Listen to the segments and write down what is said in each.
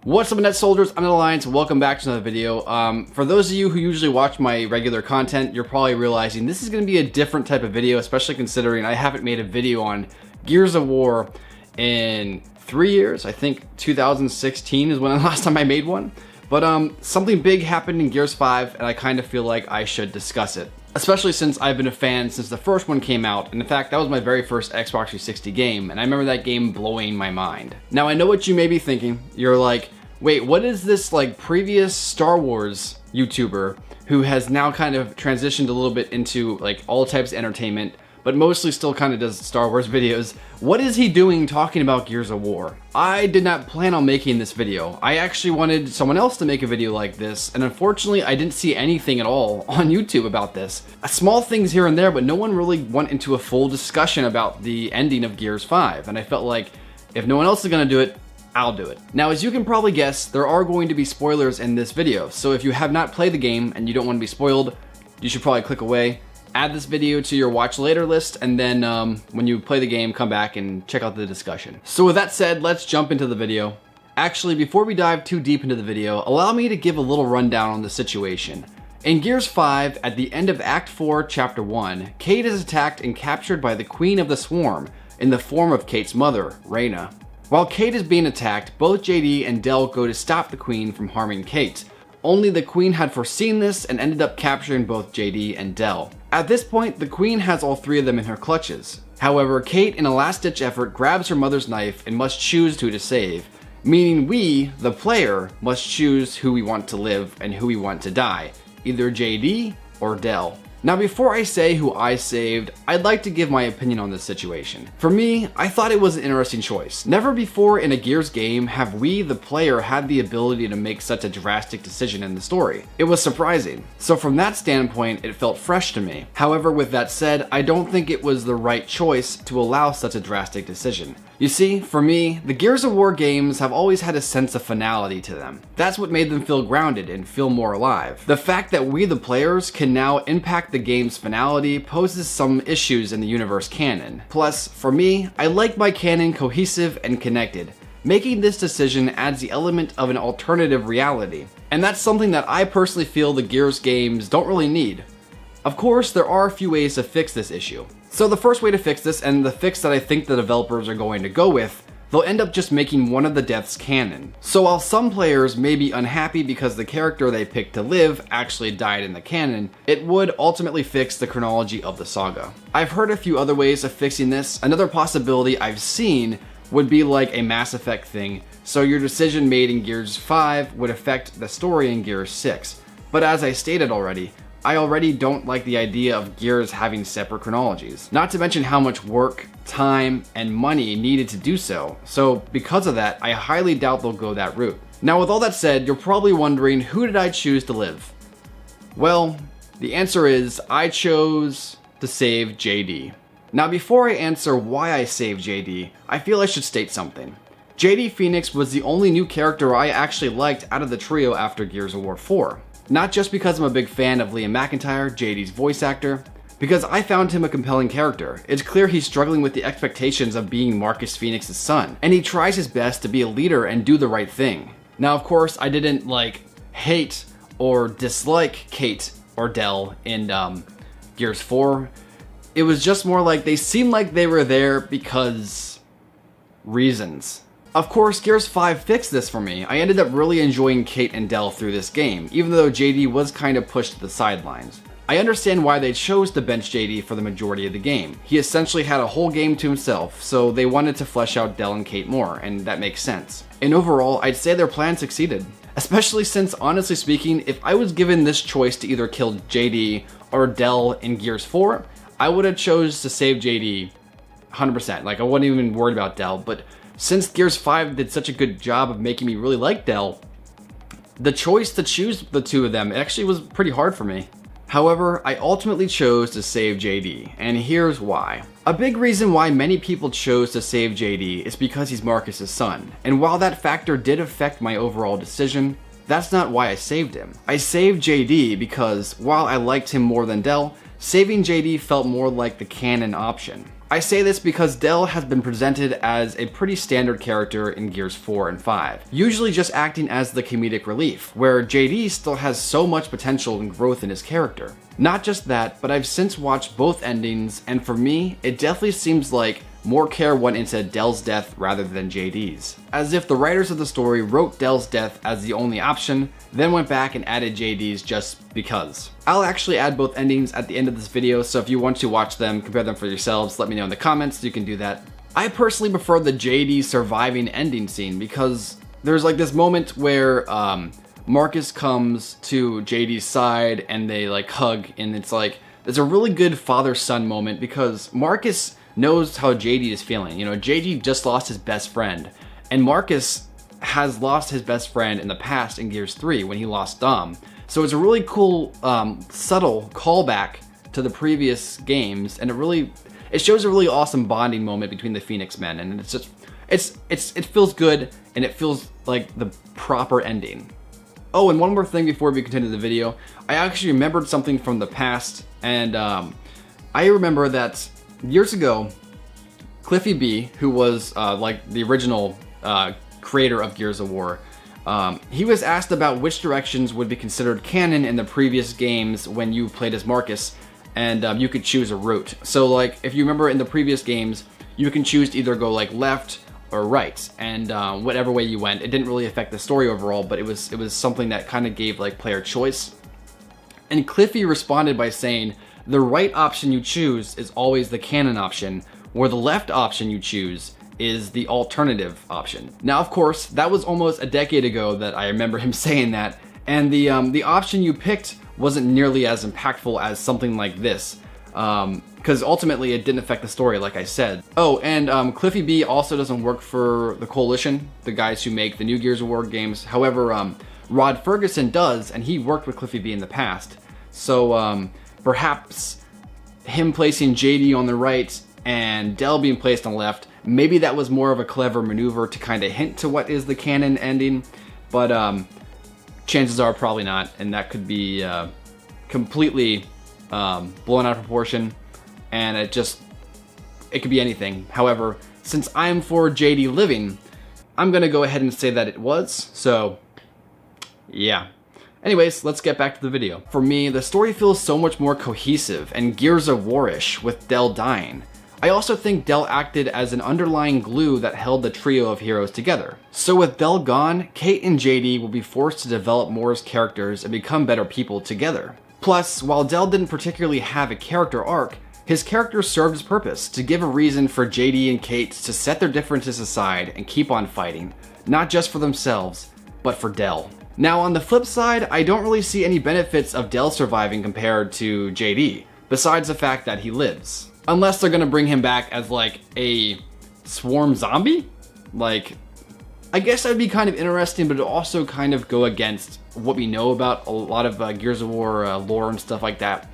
What's up, Net Soldiers? I'm the Alliance. Welcome back to another video. For those of you who usually watch my regular content, you're probably realizing this is going to be a different type of video, especially considering I haven't made a video on Gears of War in 3 years. I think 2016 is when the last time I made one. But something big happened in Gears 5, and I kind of feel like I should discuss it. Especially since I've been a fan since the first one came out, and in fact, that was my very first Xbox 360 game, and I remember that game blowing my mind. Now, I know what you may be thinking. You're like, wait, what is this like previous Star Wars YouTuber who has now kind of transitioned a little bit into like all types of entertainment, but mostly still kind of does Star Wars videos? What is he doing talking about Gears of War? I did not plan on making this video. I actually wanted someone else to make a video like this, and unfortunately I didn't see anything at all on YouTube about this. Small things here and there, but no one really went into a full discussion about the ending of Gears 5, and I felt like if no one else is gonna do it, I'll do it. Now, as you can probably guess, there are going to be spoilers in this video, so if you have not played the game and you don't want to be spoiled, you should probably click away, add this video to your watch later list, and then when you play the game, come back and check out the discussion. So with that said, let's jump into the video. Actually, before we dive too deep into the video, allow me to give a little rundown on the situation. In Gears 5, at the end of Act 4, Chapter 1, Cait is attacked and captured by the Queen of the Swarm in the form of Cait's mother, Reyna. While Cait is being attacked, both JD and Del go to stop the Queen from harming Cait. Only the Queen had foreseen this and ended up capturing both JD and Del. At this point, the Queen has all three of them in her clutches. However, Cait, in a last-ditch effort, grabs her mother's knife and must choose who to save, meaning we, the player, must choose who we want to live and who we want to die, either JD or Del. Now, before I say who I saved, I'd like to give my opinion on this situation. For me, I thought it was an interesting choice. Never before in a Gears game have we, the player, had the ability to make such a drastic decision in the story. It was surprising. So from that standpoint, it felt fresh to me. However, with that said, I don't think it was the right choice to allow such a drastic decision. You see, for me, the Gears of War games have always had a sense of finality to them. That's what made them feel grounded and feel more alive. The fact that we, the players, can now impact the game's finality poses some issues in the universe canon. Plus, for me, I like my canon cohesive and connected. Making this decision adds the element of an alternative reality. And that's something that I personally feel the Gears games don't really need. Of course, there are a few ways to fix this issue. So the first way to fix this, and the fix that I think the developers are going to go with, they'll end up just making one of the deaths canon. So while some players may be unhappy because the character they picked to live actually died in the canon, it would ultimately fix the chronology of the saga. I've heard a few other ways of fixing this. Another possibility I've seen would be like a Mass Effect thing, so your decision made in Gears 5 would affect the story in Gears 6. But as I stated already, I already don't like the idea of Gears having separate chronologies. Not to mention how much work, time, and money needed to do so. So because of that, I highly doubt they'll go that route. Now, with all that said, you're probably wondering, who did I choose to live? Well, the answer is I chose to save JD. Now, before I answer why I saved JD, I feel I should state something. JD Phoenix was the only new character I actually liked out of the trio after Gears of War 4. Not just because I'm a big fan of Liam McIntyre, JD's voice actor, because I found him a compelling character. It's clear he's struggling with the expectations of being Marcus Phoenix's son, and he tries his best to be a leader and do the right thing. Now, of course, I didn't hate or dislike Cait or Del in Gears 4. It was just more like they seemed like they were there because reasons. Of course, Gears 5 fixed this for me. I ended up really enjoying Cait and Del through this game, even though JD was kind of pushed to the sidelines. I understand why they chose to bench JD for the majority of the game. He essentially had a whole game to himself, so they wanted to flesh out Del and Cait more, and that makes sense. And overall, I'd say their plan succeeded. Especially since, honestly speaking, if I was given this choice to either kill JD or Del in Gears 4, I would have chose to save JD 100%. I wasn't even worried about Del, but since Gears 5 did such a good job of making me really like Del, the choice to choose the two of them actually was pretty hard for me. However, I ultimately chose to save JD, and here's why. A big reason why many people chose to save JD is because he's Marcus's son, and while that factor did affect my overall decision, that's not why I saved him. I saved JD because, while I liked him more than Del, saving JD felt more like the canon option. I say this because Del has been presented as a pretty standard character in Gears 4 and 5, usually just acting as the comedic relief, where JD still has so much potential and growth in his character. Not just that, but I've since watched both endings, and for me, it definitely seems like more care went into Del's death rather than JD's. As if the writers of the story wrote Del's death as the only option, then went back and added JD's just because. I'll actually add both endings at the end of this video, so if you want to watch them, compare them for yourselves, let me know in the comments, you can do that. I personally prefer the JD surviving ending scene because there's like this moment where Marcus comes to JD's side and they like hug, and it's a really good father-son moment because Marcus knows how JD is feeling. You know, JD just lost his best friend, and Marcus has lost his best friend in the past in Gears 3 when he lost Dom. So it's a really cool, subtle callback to the previous games, and it shows a really awesome bonding moment between the Phoenix Men, and it's just, it feels good, and it feels like the proper ending. Oh, and one more thing before we continue the video, I actually remembered something from the past, and I remember that years ago, Cliffy B, who was like the original creator of Gears of War, he was asked about which directions would be considered canon in the previous games when you played as Marcus, and you could choose a route. So like, if you remember in the previous games, you can choose to either go like left or right, and whatever way you went, it didn't really affect the story overall, but it was something that kind of gave like player choice. And Cliffy responded by saying, the right option you choose is always the canon option, where the left option you choose is the alternative option. Now, of course, that was almost a decade ago that I remember him saying that, and the option you picked wasn't nearly as impactful as something like this, because ultimately it didn't affect the story, like I said. Oh, and Cliffy B also doesn't work for the Coalition, the guys who make the new Gears of War games. However, Rod Ferguson does, and he worked with Cliffy B in the past. So, perhaps him placing JD on the right and Del being placed on the left, maybe that was more of a clever maneuver to kind of hint to what is the canon ending, but chances are probably not, and that could be completely blown out of proportion, and it could be anything. However, since I'm for JD living, I'm gonna go ahead and say that it was, so yeah. Anyways, let's get back to the video. For me, the story feels so much more cohesive and Gears of War-ish with Del dying. I also think Del acted as an underlying glue that held the trio of heroes together. So with Del gone, Kate and JD will be forced to develop more as characters and become better people together. Plus, while Del didn't particularly have a character arc, his character served his purpose to give a reason for JD and Kate to set their differences aside and keep on fighting, not just for themselves, but for Del. Now on the flip side, I don't really see any benefits of Del surviving compared to JD, besides the fact that he lives. Unless they're gonna bring him back as like a swarm zombie? Like, I guess that'd be kind of interesting, but it also kind of go against what we know about a lot of Gears of War lore and stuff like that.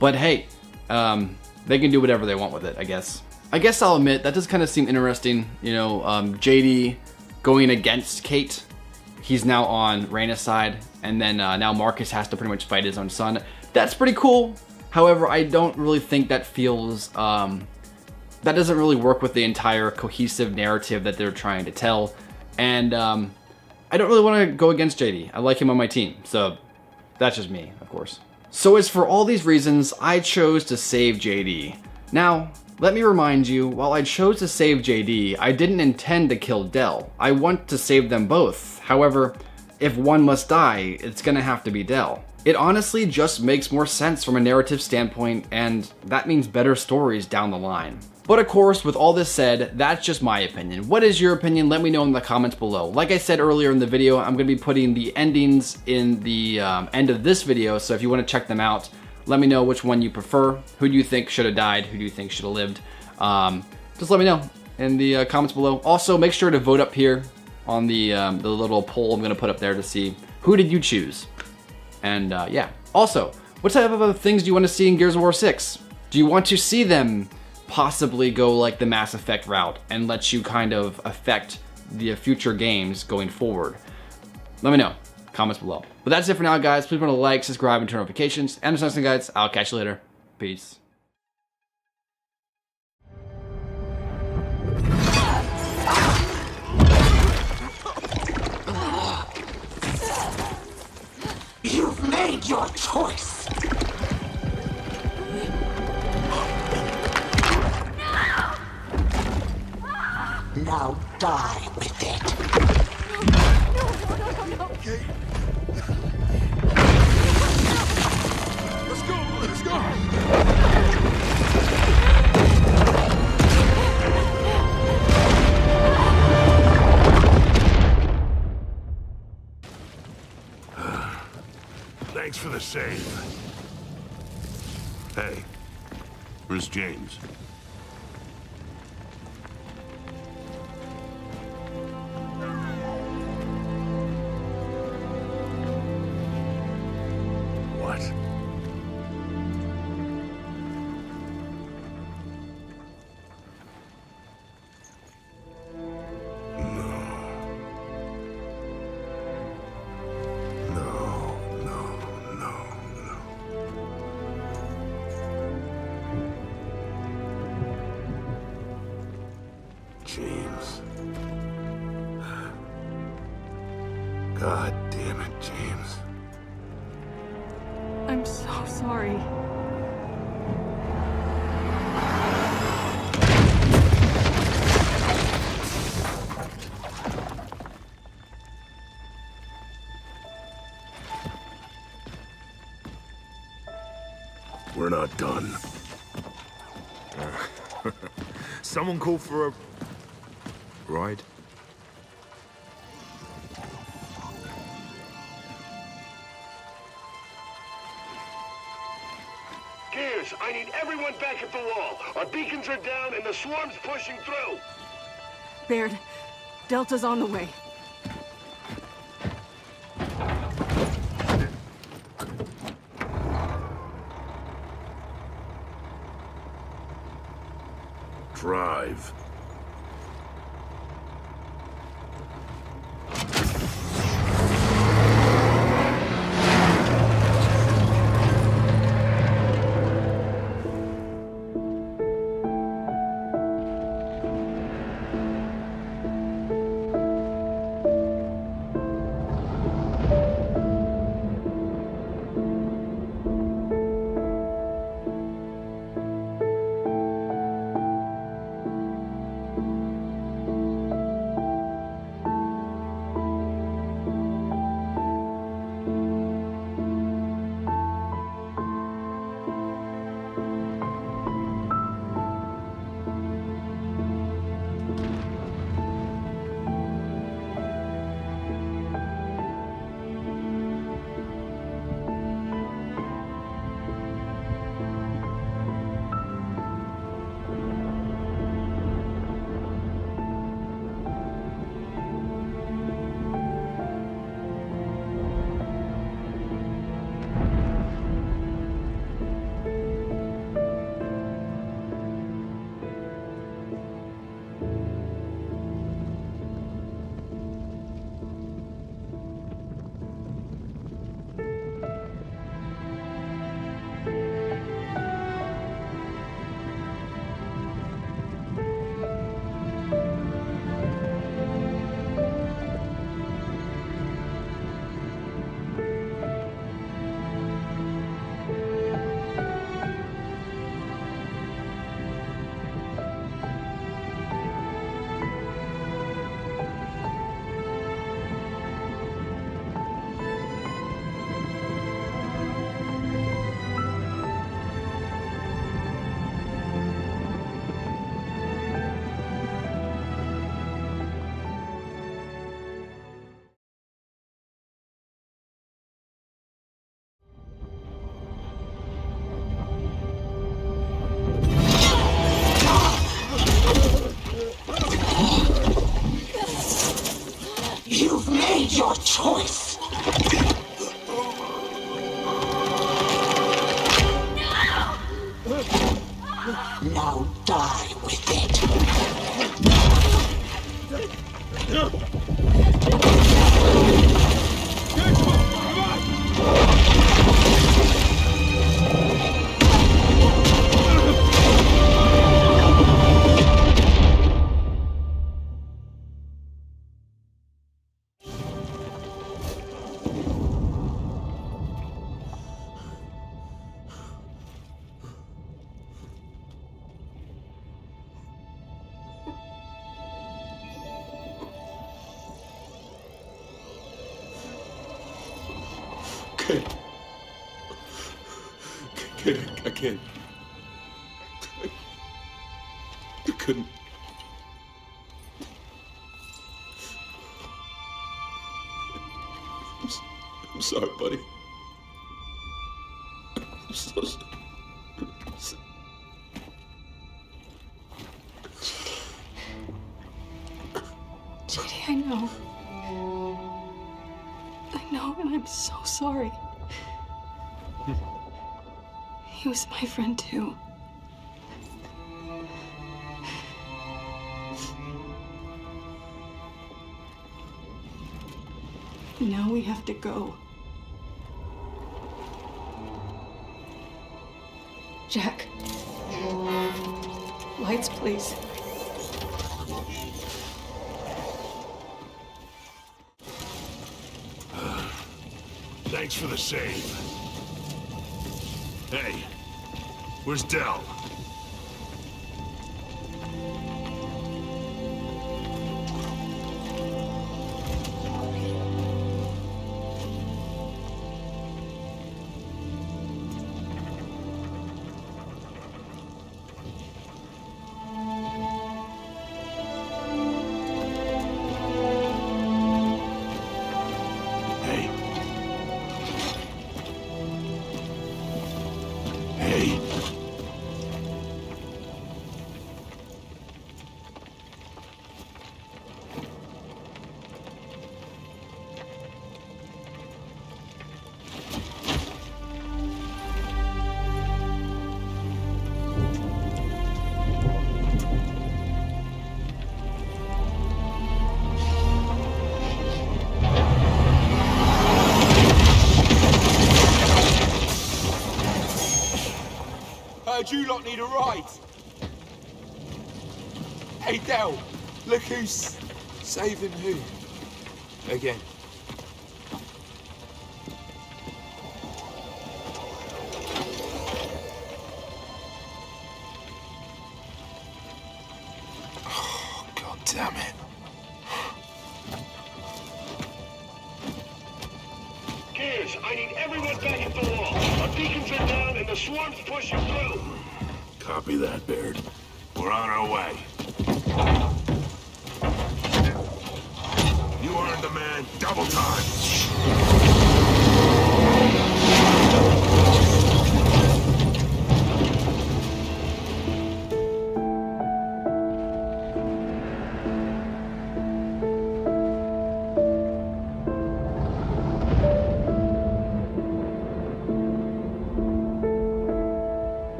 But hey, they can do whatever they want with it, I guess. I guess I'll admit, that does kind of seem interesting, you know, JD going against Kate. He's now on Reyna's side, and then now Marcus has to pretty much fight his own son. That's pretty cool. However, I don't really think that feels, that doesn't really work with the entire cohesive narrative that they're trying to tell. And I don't really want to go against JD. I like him on my team, so that's just me, of course. So as for all these reasons, I chose to save JD. Now, let me remind you, while I chose to save JD, I didn't intend to kill Del. I want to save them both. However, if one must die, it's gonna have to be Del. It honestly just makes more sense from a narrative standpoint, and that means better stories down the line. But of course, with all this said, that's just my opinion. What is your opinion? Let me know in the comments below. Like I said earlier in the video, I'm gonna be putting the endings in the end of this video, so if you wanna check them out, let me know which one you prefer. Who do you think should have died? Who do you think should have lived? Just let me know in the comments below. Also, make sure to vote up here on the little poll I'm gonna put up there to see who did you choose. And yeah. Also, what type of other things do you want to see in Gears of War 6? Do you want to see them possibly go like the Mass Effect route and let you kind of affect the future games going forward? Let me know. Comments below. But that's it for now, guys. Please remember to like, subscribe, and turn notifications. And until next time, guys, I'll catch you later. Peace. your choice. Now die with it. No. Okay. Let's go. Thanks for the save. Hey, where's James? What? James. God damn it, James. I'm so sorry. We're not done. Someone call for a ride? Gears, I need everyone back at the wall. Our beacons are down and the swarm's pushing through. Baird, Delta's on the way. Drive. You've made your choice. Now die with it. can't. I couldn't. I'm sorry, buddy. I'm so sorry. JD, I know. I know, and I'm so sorry. He was my friend, too. Now we have to go. Jack. Lights, please. Thanks for the save. Hey, where's Del? Hey. Hey. Heard you lot need a ride. Hey, Del, look who's saving who. Again. Oh, God damn it. Gears, I need everyone back at the wall. Our beacons are down and the swarm's pushing through. Copy that, Baird. We're on our way. You earned the man double time.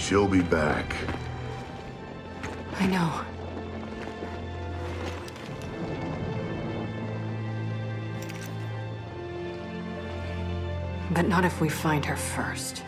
She'll be back. I know. But not if we find her first.